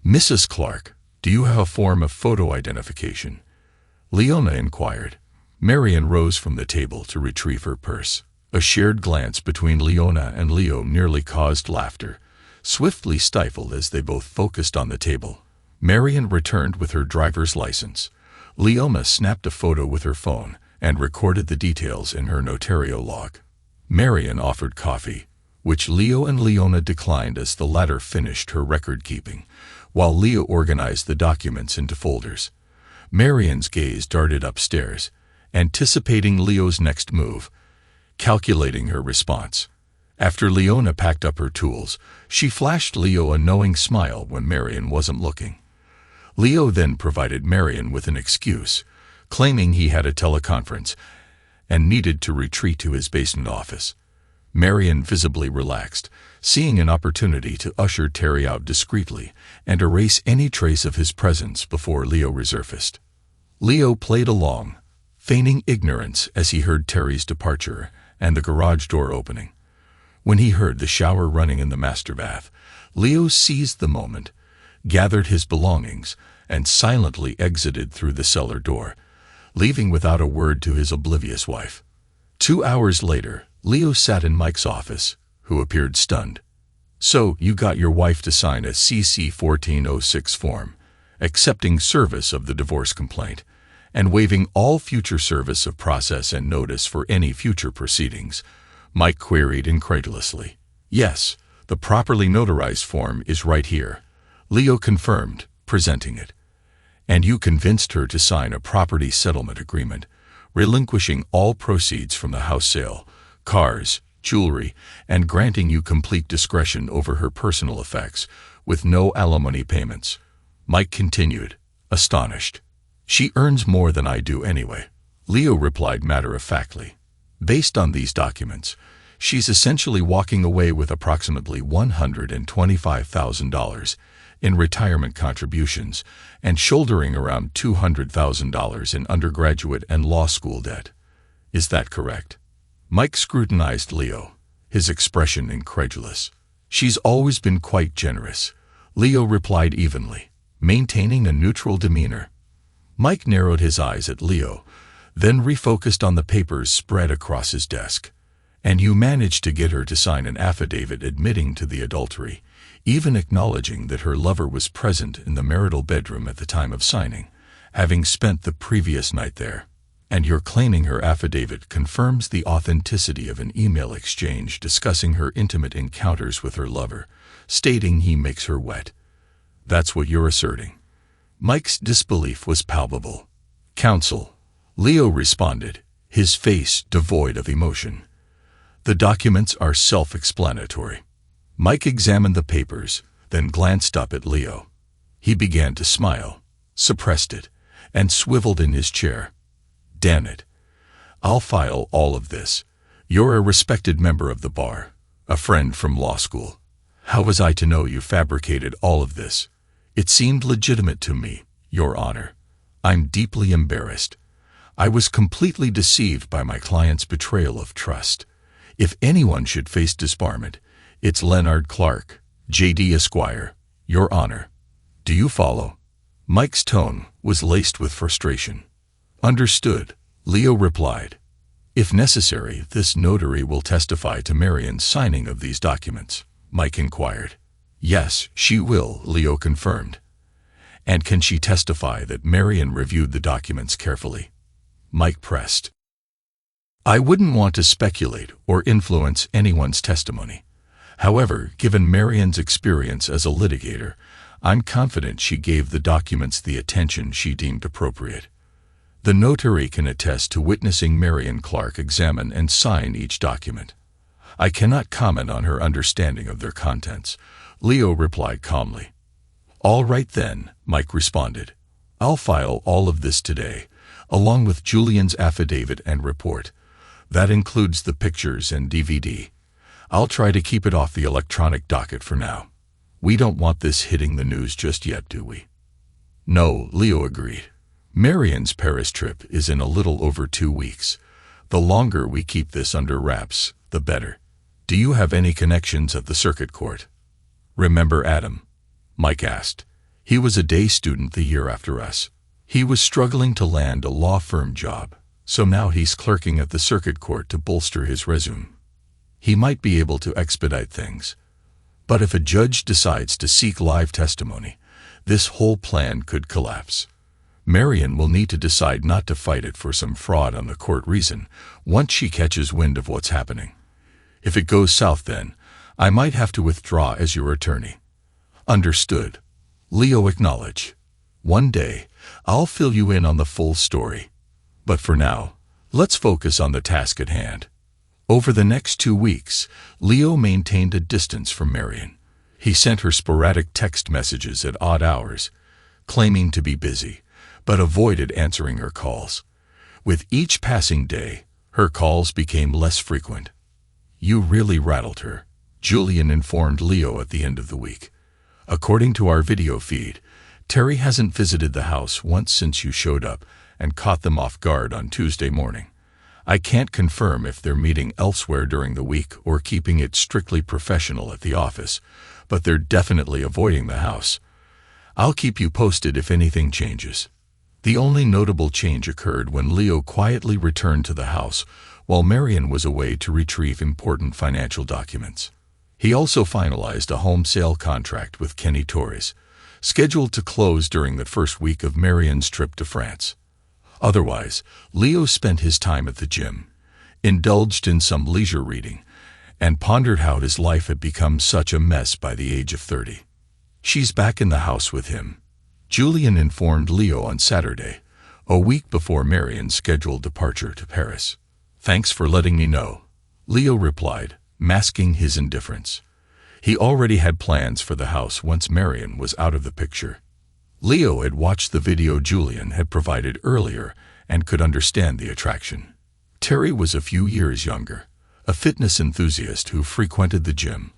"Mrs. Clark, do you have a form of photo identification?" Leona inquired. Marian rose from the table to retrieve her purse. A shared glance between Leona and Leo nearly caused laughter, swiftly stifled as they both focused on the table. Marian returned with her driver's license. Leona snapped a photo with her phone and recorded the details in her notarial log. Marian offered coffee, which Leo and Leona declined as the latter finished her record-keeping, while Leo organized the documents into folders. Marian's gaze darted upstairs, anticipating Leo's next move, calculating her response. After Leona packed up her tools, she flashed Leo a knowing smile when Marian wasn't looking. Leo then provided Marian with an excuse, claiming he had a teleconference and needed to retreat to his basement office. Marian visibly relaxed, seeing an opportunity to usher Terry out discreetly and erase any trace of his presence before Leo resurfaced. Leo played along, feigning ignorance as he heard Terry's departure and the garage door opening. When he heard the shower running in the master bath, Leo seized the moment, gathered his belongings, and silently exited through the cellar door, leaving without a word to his oblivious wife. 2 hours later, Leo sat in Mike's office, who appeared stunned. "So, you got your wife to sign a CC 1406 form, accepting service of the divorce complaint, and waiving all future service of process and notice for any future proceedings?" Mike queried incredulously. "Yes, the properly notarized form is right here," Leo confirmed, presenting it. "And you convinced her to sign a property settlement agreement, relinquishing all proceeds from the house sale, cars, jewelry, and granting you complete discretion over her personal effects, with no alimony payments," Mike continued, astonished. "She earns more than I do anyway," Leo replied matter-of-factly. "Based on these documents, she's essentially walking away with approximately $125,000 in retirement contributions and shouldering around $200,000 in undergraduate and law school debt. Is that correct?" Mike scrutinized Leo, his expression incredulous. She's always been quite generous, Leo replied evenly, maintaining a neutral demeanor. Mike narrowed his eyes at Leo, then refocused on the papers spread across his desk. And you managed to get her to sign an affidavit admitting to the adultery, even acknowledging that her lover was present in the marital bedroom at the time of signing, having spent the previous night there. And you're claiming her affidavit confirms the authenticity of an email exchange discussing her intimate encounters with her lover, stating he makes her wet. That's what you're asserting. Mike's disbelief was palpable. Counsel, Leo responded, his face devoid of emotion. The documents are self-explanatory. Mike examined the papers, then glanced up at Leo. He began to smile, suppressed it, and swiveled in his chair. Damn it. I'll file all of this. You're a respected member of the bar, a friend from law school. How was I to know you fabricated all of this? It seemed legitimate to me, Your Honor. I'm deeply embarrassed. I was completely deceived by my client's betrayal of trust. If anyone should face disbarment, it's Leonard Clark, J.D. Esquire, Your Honor. Do you follow? Mike's tone was laced with frustration. Understood, Leo replied. If necessary, this notary will testify to Marian's signing of these documents, Mike inquired. Yes, she will, Leo confirmed. And can she testify that Marian reviewed the documents carefully? Mike pressed. I wouldn't want to speculate or influence anyone's testimony. However, given Marian's experience as a litigator, I'm confident she gave the documents the attention she deemed appropriate. The notary can attest to witnessing Marian Clark examine and sign each document. I cannot comment on her understanding of their contents, Leo replied calmly. All right then, Mike responded. I'll file all of this today, along with Julian's affidavit and report. That includes the pictures and DVD. I'll try to keep it off the electronic docket for now. We don't want this hitting the news just yet, do we? No, Leo agreed. Marian's Paris trip is in a little over 2 weeks. The longer we keep this under wraps, the better. Do you have any connections at the circuit court? Remember Adam? Mike asked. He was a day student the year after us. He was struggling to land a law firm job, so now he's clerking at the circuit court to bolster his resume. He might be able to expedite things. But if a judge decides to seek live testimony, this whole plan could collapse. Marian will need to decide not to fight it for some fraud on the court reason once she catches wind of what's happening. If it goes south then, I might have to withdraw as your attorney. Understood. Leo acknowledged. One day, I'll fill you in on the full story. But for now, let's focus on the task at hand. Over the next 2 weeks, Leo maintained a distance from Marian. He sent her sporadic text messages at odd hours, claiming to be busy, but avoided answering her calls. With each passing day, her calls became less frequent. You really rattled her, Julian informed Leo at the end of the week. According to our video feed, Terry hasn't visited the house once since you showed up and caught them off guard on Tuesday morning. I can't confirm if they're meeting elsewhere during the week or keeping it strictly professional at the office, but they're definitely avoiding the house. I'll keep you posted if anything changes. The only notable change occurred when Leo quietly returned to the house while Marian was away to retrieve important financial documents. He also finalized a home sale contract with Kenny Torres, scheduled to close during the first week of Marian's trip to France. Otherwise, Leo spent his time at the gym, indulged in some leisure reading, and pondered how his life had become such a mess by the age of 30. She's back in the house with him, Julian informed Leo on Saturday, a week before Marian's scheduled departure to Paris. Thanks for letting me know, Leo replied, masking his indifference. He already had plans for the house once Marian was out of the picture. Leo had watched the video Julian had provided earlier and could understand the attraction. Terry was a few years younger, a fitness enthusiast who frequented the gym,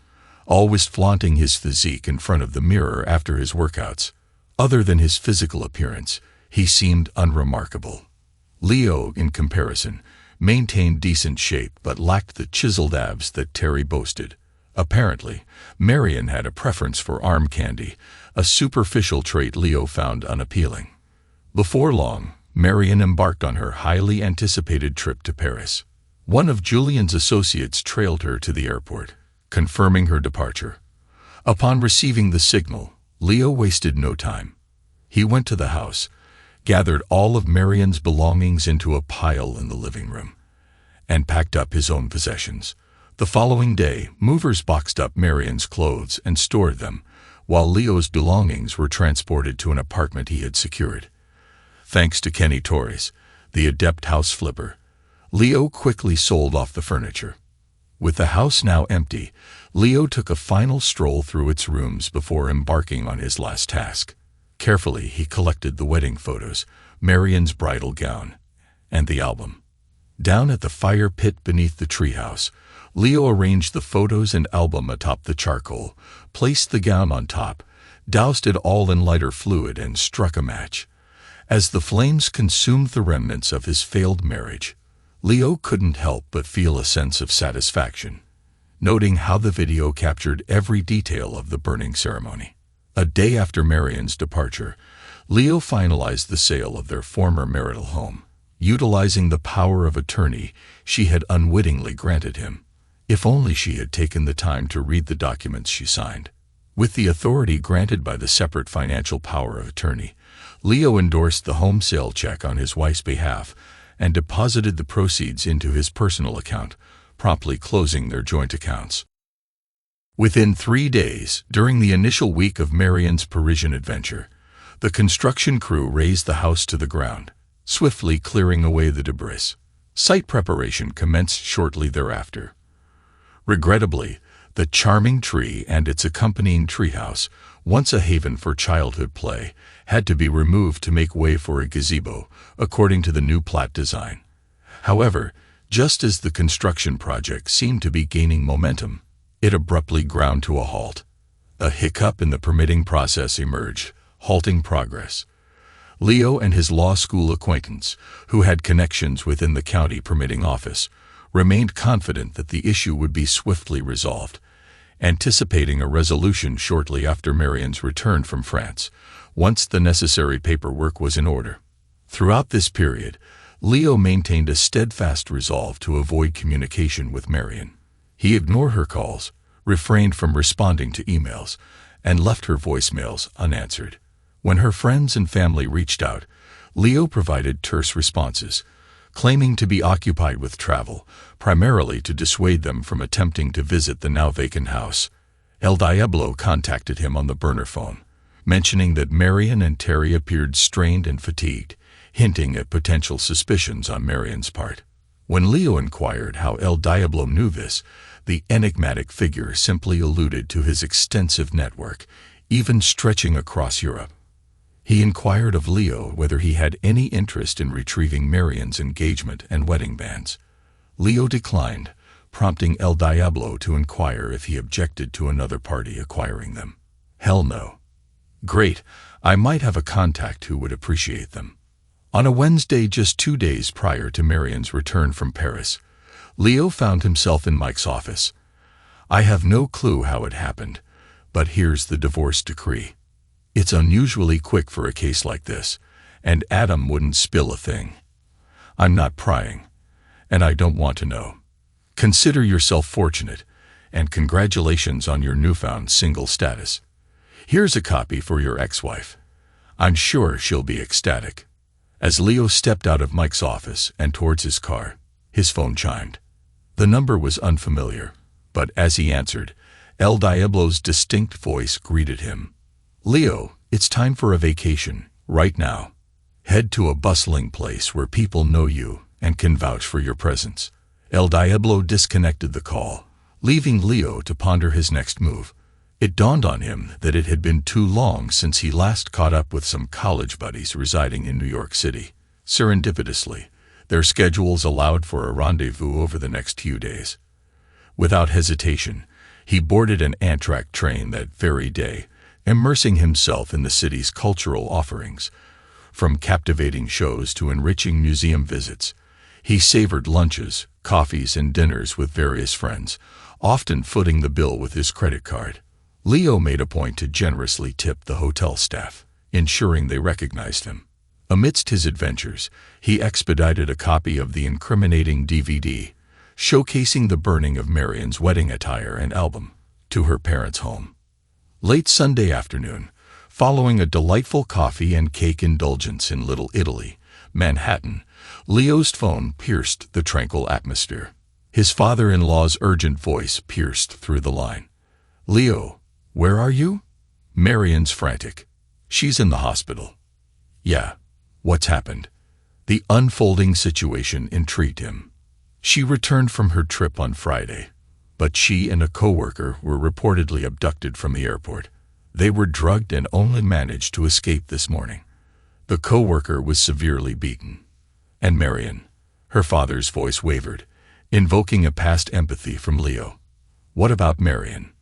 always flaunting his physique in front of the mirror after his workouts. Other than his physical appearance, he seemed unremarkable. Leo, in comparison, maintained decent shape but lacked the chiseled abs that Terry boasted. Apparently, Marian had a preference for arm candy, a superficial trait Leo found unappealing. Before long, Marian embarked on her highly anticipated trip to Paris. One of Julian's associates trailed her to the airport, confirming her departure. Upon receiving the signal, Leo wasted no time. He went to the house, gathered all of Marian's belongings into a pile in the living room, and packed up his own possessions. The following day, movers boxed up Marian's clothes and stored them, while Leo's belongings were transported to an apartment he had secured. Thanks to Kenny Torres, the adept house flipper, Leo quickly sold off the furniture. With the house now empty, Leo took a final stroll through its rooms before embarking on his last task. Carefully, he collected the wedding photos, Marian's bridal gown, and the album. Down at the fire pit beneath the treehouse, Leo arranged the photos and album atop the charcoal, placed the gown on top, doused it all in lighter fluid, and struck a match. As the flames consumed the remnants of his failed marriage, Leo couldn't help but feel a sense of satisfaction, noting how the video captured every detail of the burning ceremony. A day after Marian's departure, Leo finalized the sale of their former marital home, utilizing the power of attorney she had unwittingly granted him. If only she had taken the time to read the documents she signed. With the authority granted by the separate financial power of attorney, Leo endorsed the home sale check on his wife's behalf and deposited the proceeds into his personal account, promptly closing their joint accounts. Within 3 days, during the initial week of Marian's Parisian adventure, the construction crew razed the house to the ground, swiftly clearing away the debris. Site preparation commenced shortly thereafter. Regrettably, the charming tree and its accompanying treehouse, once a haven for childhood play, had to be removed to make way for a gazebo, according to the new plat design. However, just as the construction project seemed to be gaining momentum, it abruptly ground to a halt. A hiccup in the permitting process emerged, halting progress. Leo and his law school acquaintance, who had connections within the county permitting office, remained confident that the issue would be swiftly resolved, anticipating a resolution shortly after Marian's return from France, once the necessary paperwork was in order. Throughout this period, Leo maintained a steadfast resolve to avoid communication with Marian. He ignored her calls, refrained from responding to emails, and left her voicemails unanswered. When her friends and family reached out, Leo provided terse responses, claiming to be occupied with travel, primarily to dissuade them from attempting to visit the now vacant house. El Diablo contacted him on the burner phone, mentioning that Marian and Terry appeared strained and fatigued, hinting at potential suspicions on Marian's part. When Leo inquired how El Diablo knew this, the enigmatic figure simply alluded to his extensive network, even stretching across Europe. He inquired of Leo whether he had any interest in retrieving Marian's engagement and wedding bands. Leo declined, prompting El Diablo to inquire if he objected to another party acquiring them. Hell no. Great, I might have a contact who would appreciate them. On a Wednesday just 2 days prior to Marian's return from Paris, Leo found himself in Mike's office. I have no clue how it happened, but here's the divorce decree. It's unusually quick for a case like this, and Adam wouldn't spill a thing. I'm not prying, and I don't want to know. Consider yourself fortunate, and congratulations on your newfound single status. Here's a copy for your ex-wife. I'm sure she'll be ecstatic. As Leo stepped out of Mike's office and towards his car, his phone chimed. The number was unfamiliar, but as he answered, El Diablo's distinct voice greeted him. Leo, it's time for a vacation, right now. Head to a bustling place where people know you and can vouch for your presence. El Diablo disconnected the call, leaving Leo to ponder his next move. It dawned on him that it had been too long since he last caught up with some college buddies residing in New York City. Serendipitously, their schedules allowed for a rendezvous over the next few days. Without hesitation, he boarded an Amtrak train that very day, immersing himself in the city's cultural offerings. From captivating shows to enriching museum visits, He savored lunches, coffees, and dinners with various friends, often footing the bill with his credit card. Leo made a point to generously tip the hotel staff, ensuring they recognized him. Amidst his adventures, he expedited a copy of the incriminating DVD, showcasing the burning of Marian's wedding attire and album, to her parents' home. Late Sunday afternoon, following a delightful coffee and cake indulgence in Little Italy, Manhattan, Leo's phone pierced the tranquil atmosphere. His father-in-law's urgent voice pierced through the line. "Leo, where are you?" Marian's frantic. "She's in the hospital." "Yeah. What's happened?" The unfolding situation intrigued him. She returned from her trip on Friday, but she and a coworker were reportedly abducted from the airport. They were drugged and only managed to escape this morning. The coworker was severely beaten. And Marian, her father's voice wavered, invoking a past empathy from Leo. What about Marian?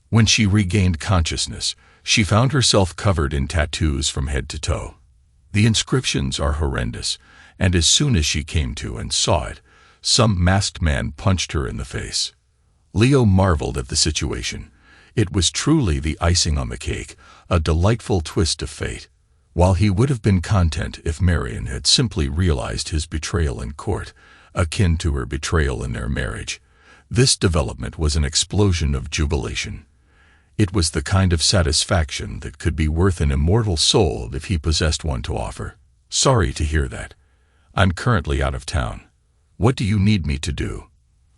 When she regained consciousness, she found herself covered in tattoos from head to toe. The inscriptions are horrendous, and as soon as she came to and saw it, some masked man punched her in the face. Leo marveled at the situation. It was truly the icing on the cake, a delightful twist of fate. While he would have been content if Marian had simply realized his betrayal in court, akin to her betrayal in their marriage, this development was an explosion of jubilation. It was the kind of satisfaction that could be worth an immortal soul if he possessed one to offer. "Sorry to hear that. I'm currently out of town. What do you need me to do?"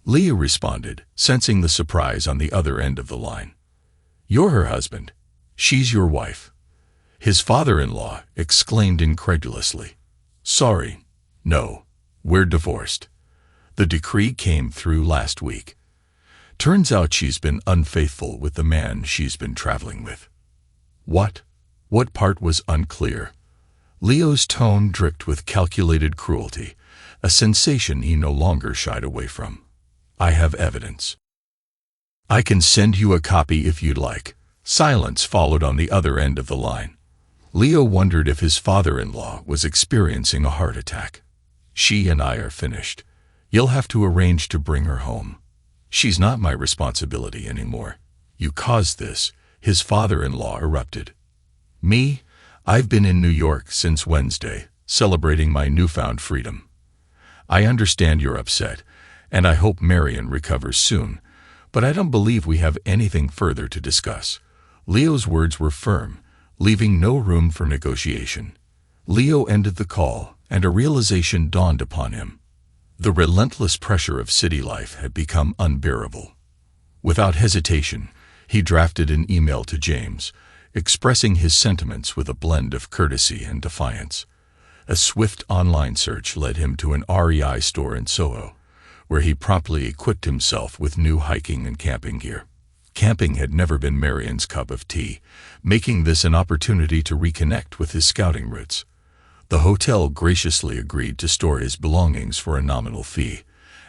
Leo responded, sensing the surprise on the other end of the line. "You're her husband. She's your wife." His father-in-law exclaimed incredulously. "Sorry. No. We're divorced. The decree came through last week. Turns out she's been unfaithful with the man she's been traveling with." "What?" What part was unclear? Leo's tone dripped with calculated cruelty, a sensation he no longer shied away from. "I have evidence. I can send you a copy if you'd like." Silence followed on the other end of the line. Leo wondered if his father-in-law was experiencing a heart attack. "She and I are finished. You'll have to arrange to bring her home. She's not my responsibility anymore." "You caused this," his father-in-law erupted. "Me? I've been in New York since Wednesday, celebrating my newfound freedom. I understand you're upset, and I hope Marian recovers soon, but I don't believe we have anything further to discuss." Leo's words were firm, leaving no room for negotiation. Leo ended the call, and a realization dawned upon him. The relentless pressure of city life had become unbearable. Without hesitation, he drafted an email to James, expressing his sentiments with a blend of courtesy and defiance. A swift online search led him to an REI store in Soho, where he promptly equipped himself with new hiking and camping gear. Camping had never been Marian's cup of tea, making this an opportunity to reconnect with his scouting roots. The hotel graciously agreed to store his belongings for a nominal fee,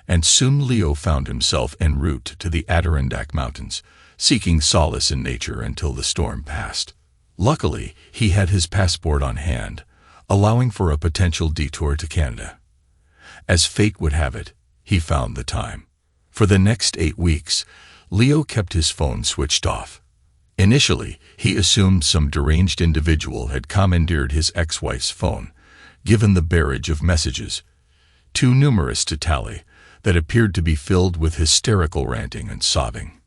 and soon Leo found himself en route to the Adirondack Mountains, seeking solace in nature until the storm passed. Luckily, he had his passport on hand, allowing for a potential detour to Canada. As fate would have it, he found the time. For the next 8 weeks, Leo kept his phone switched off. Initially, he assumed some deranged individual had commandeered his ex-wife's phone, given the barrage of messages, too numerous to tally, that appeared to be filled with hysterical ranting and sobbing.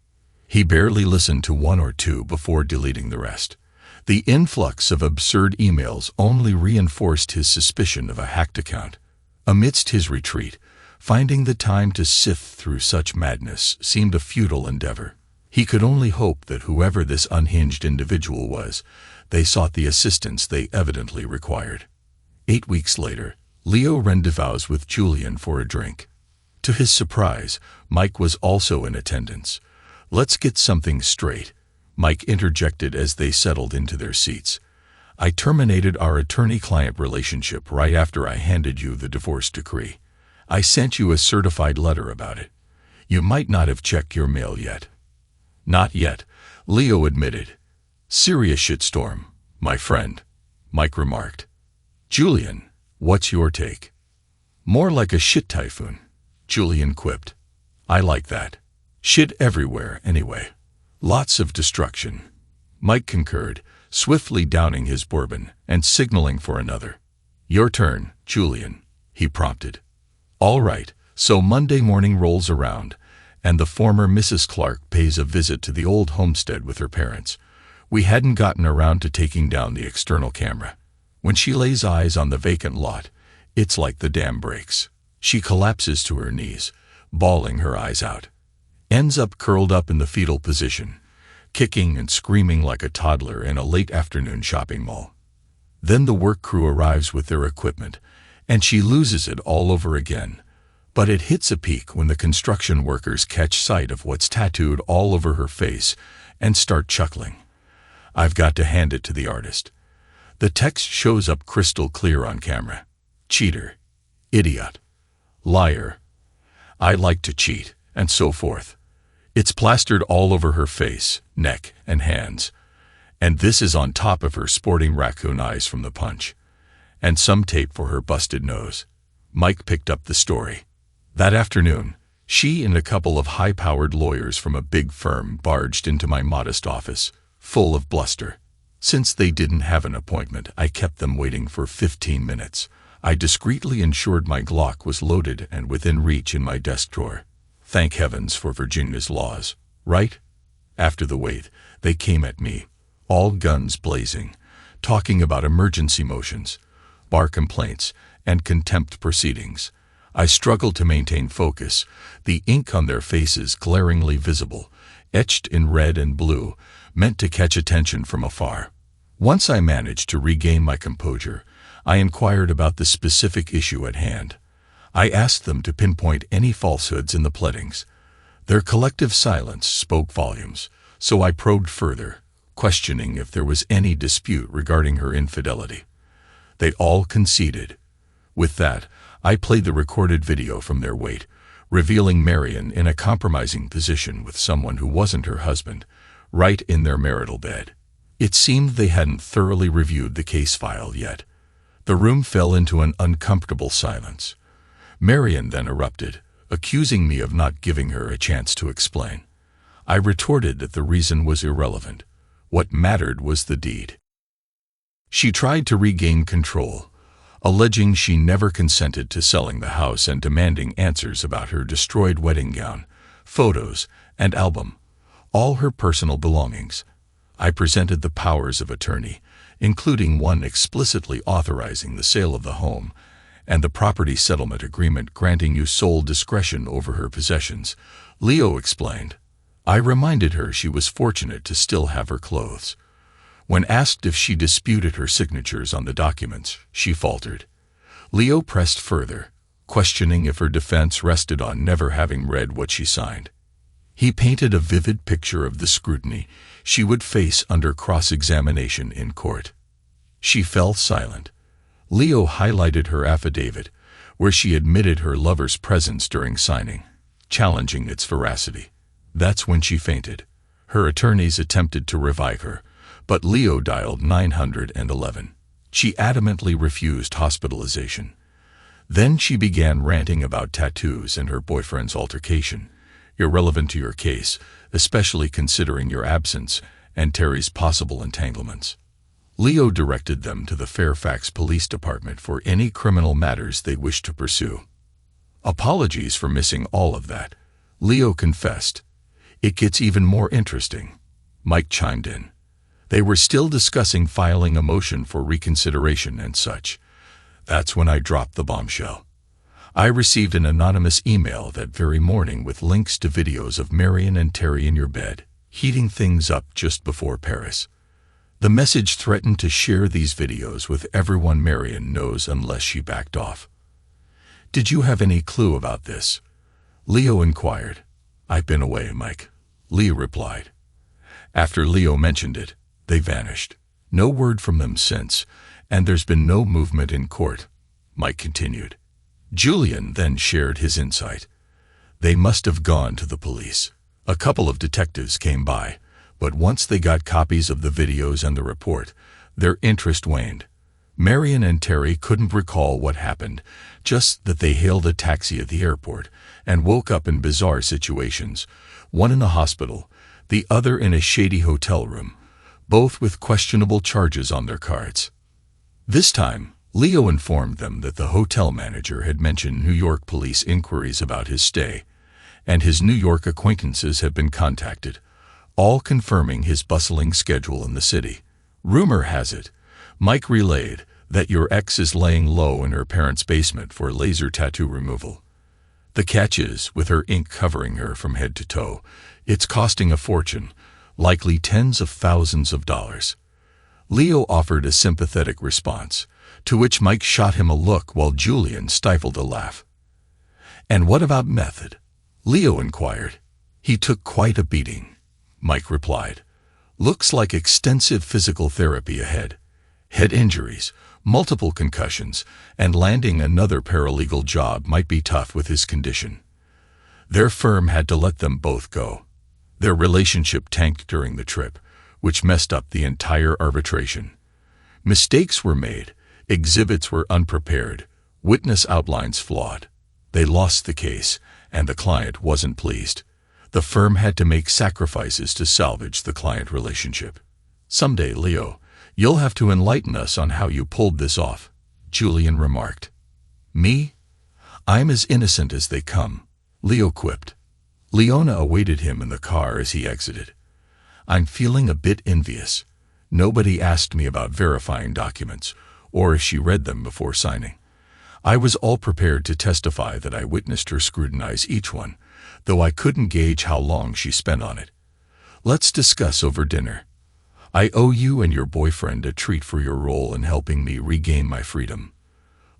He barely listened to 1 or 2 before deleting the rest. The influx of absurd emails only reinforced his suspicion of a hacked account. Amidst his retreat, finding the time to sift through such madness seemed a futile endeavor. He could only hope that whoever this unhinged individual was, they sought the assistance they evidently required. 8 weeks later, Leo rendezvoused with Julian for a drink. To his surprise, Mike was also in attendance. "Let's get something straight," Mike interjected as they settled into their seats. "I terminated our attorney-client relationship right after I handed you the divorce decree. I sent you a certified letter about it. You might not have checked your mail yet." "Not yet," Leo admitted. "Serious shitstorm, my friend," Mike remarked. "Julian, what's your take?" More like a shit typhoon, Julian quipped. I like that. Shit everywhere, anyway. Lots of destruction. Mike concurred, swiftly downing his bourbon and signaling for another. Your turn, Julian, he prompted. All right, so Monday morning rolls around, and the former Mrs. Clark pays a visit to the old homestead with her parents. We hadn't gotten around to taking down the external camera. When she lays eyes on the vacant lot, it's like the dam breaks. She collapses to her knees, bawling her eyes out. Ends up curled up in the fetal position, kicking and screaming like a toddler in a late afternoon shopping mall. Then the work crew arrives with their equipment, and she loses it all over again. But it hits a peak when the construction workers catch sight of what's tattooed all over her face and start chuckling. I've got to hand it to the artist. The text shows up crystal clear on camera. Cheater. Idiot. Liar. I like to cheat, and so forth. It's plastered all over her face, neck, and hands. And this is on top of her sporting raccoon eyes from the punch. And some tape for her busted nose. Mike picked up the story. That afternoon, she and a couple of high-powered lawyers from a big firm barged into my modest office, full of bluster. Since they didn't have an appointment, I kept them waiting for 15 minutes. I discreetly ensured my Glock was loaded and within reach in my desk drawer. Thank heavens for Virginia's laws, right? After the wait, they came at me, all guns blazing, talking about emergency motions, bar complaints, and contempt proceedings. I struggled to maintain focus, the ink on their faces glaringly visible, etched in red and blue, meant to catch attention from afar. Once I managed to regain my composure, I inquired about the specific issue at hand. I asked them to pinpoint any falsehoods in the pleadings. Their collective silence spoke volumes, so I probed further, questioning if there was any dispute regarding her infidelity. They all conceded. With that, I played the recorded video from their wait, revealing Marian in a compromising position with someone who wasn't her husband, right in their marital bed. It seemed they hadn't thoroughly reviewed the case file yet. The room fell into an uncomfortable silence. Marian then erupted, accusing me of not giving her a chance to explain. I retorted that the reason was irrelevant. What mattered was the deed. She tried to regain control, alleging she never consented to selling the house and demanding answers about her destroyed wedding gown, photos, and album, all her personal belongings. I presented the powers of attorney, including one explicitly authorizing the sale of the home, and the property settlement agreement granting you sole discretion over her possessions, Leo explained. I reminded her she was fortunate to still have her clothes. When asked if she disputed her signatures on the documents, she faltered. Leo pressed further, questioning if her defense rested on never having read what she signed. He painted a vivid picture of the scrutiny she would face under cross-examination in court. She fell silent. Leo highlighted her affidavit, where she admitted her lover's presence during signing, challenging its veracity. That's when she fainted. Her attorneys attempted to revive her, but Leo dialed 911. She adamantly refused hospitalization. Then she began ranting about tattoos and her boyfriend's altercation, irrelevant to your case, especially considering your absence and Terry's possible entanglements. Leo directed them to the Fairfax Police Department for any criminal matters they wished to pursue. Apologies for missing all of that, Leo confessed. It gets even more interesting. Mike chimed in. They were still discussing filing a motion for reconsideration and such. That's when I dropped the bombshell. I received an anonymous email that very morning with links to videos of Marian and Terry in your bed, heating things up just before Paris. The message threatened to share these videos with everyone Marian knows unless she backed off. Did you have any clue about this? Leo inquired. I've been away, Mike, Leo replied. After Leo mentioned it, they vanished. No word from them since, and there's been no movement in court, Mike continued. Julian then shared his insight. They must have gone to the police. A couple of detectives came by, but once they got copies of the videos and the report, their interest waned. Marian and Terry couldn't recall what happened, just that they hailed a taxi at the airport and woke up in bizarre situations, one in a hospital, the other in a shady hotel room, both with questionable charges on their cards. This time, Leo informed them that the hotel manager had mentioned New York police inquiries about his stay, and his New York acquaintances had been contacted, all confirming his bustling schedule in the city. Rumor has it, Mike relayed, that your ex is laying low in her parents' basement for laser tattoo removal. The catch is, with her ink covering her from head to toe, it's costing a fortune, likely tens of thousands of dollars. Leo offered a sympathetic response, to which Mike shot him a look while Julian stifled a laugh. "And what about method?" Leo inquired. "He took quite a beating," Mike replied. "Looks like extensive physical therapy ahead. Head injuries, multiple concussions, and landing another paralegal job might be tough with his condition." Their firm had to let them both go. Their relationship tanked during the trip, which messed up the entire arbitration. Mistakes were made, exhibits were unprepared, witness outlines flawed. They lost the case, and the client wasn't pleased. The firm had to make sacrifices to salvage the client relationship. "Someday, Leo, you'll have to enlighten us on how you pulled this off," Julian remarked. "Me? I'm as innocent as they come," Leo quipped. Leona awaited him in the car as he exited. "I'm feeling a bit envious. Nobody asked me about verifying documents, or if she read them before signing. I was all prepared to testify that I witnessed her scrutinize each one, though I couldn't gauge how long she spent on it. Let's discuss over dinner. I owe you and your boyfriend a treat for your role in helping me regain my freedom."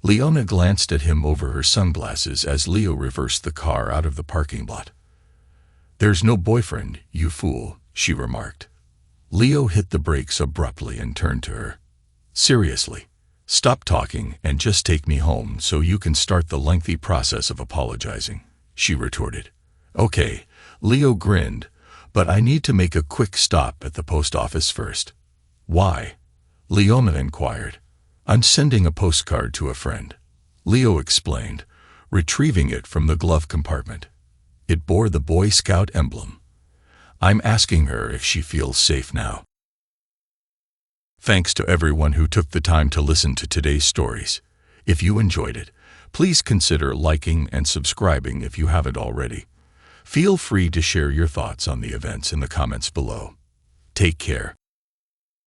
Leona glanced at him over her sunglasses as Leo reversed the car out of the parking lot. "There's no boyfriend, you fool," she remarked. Leo hit the brakes abruptly and turned to her. "Seriously, stop talking and just take me home so you can start the lengthy process of apologizing," she retorted. "Okay," Leo grinned, "but I need to make a quick stop at the post office first." "Why?" Leona inquired. "I'm sending a postcard to a friend," Leo explained, retrieving it from the glove compartment. It bore the Boy Scout emblem. "I'm asking her if she feels safe now." Thanks to everyone who took the time to listen to today's stories. If you enjoyed it, please consider liking and subscribing if you haven't already. Feel free to share your thoughts on the events in the comments below. Take care.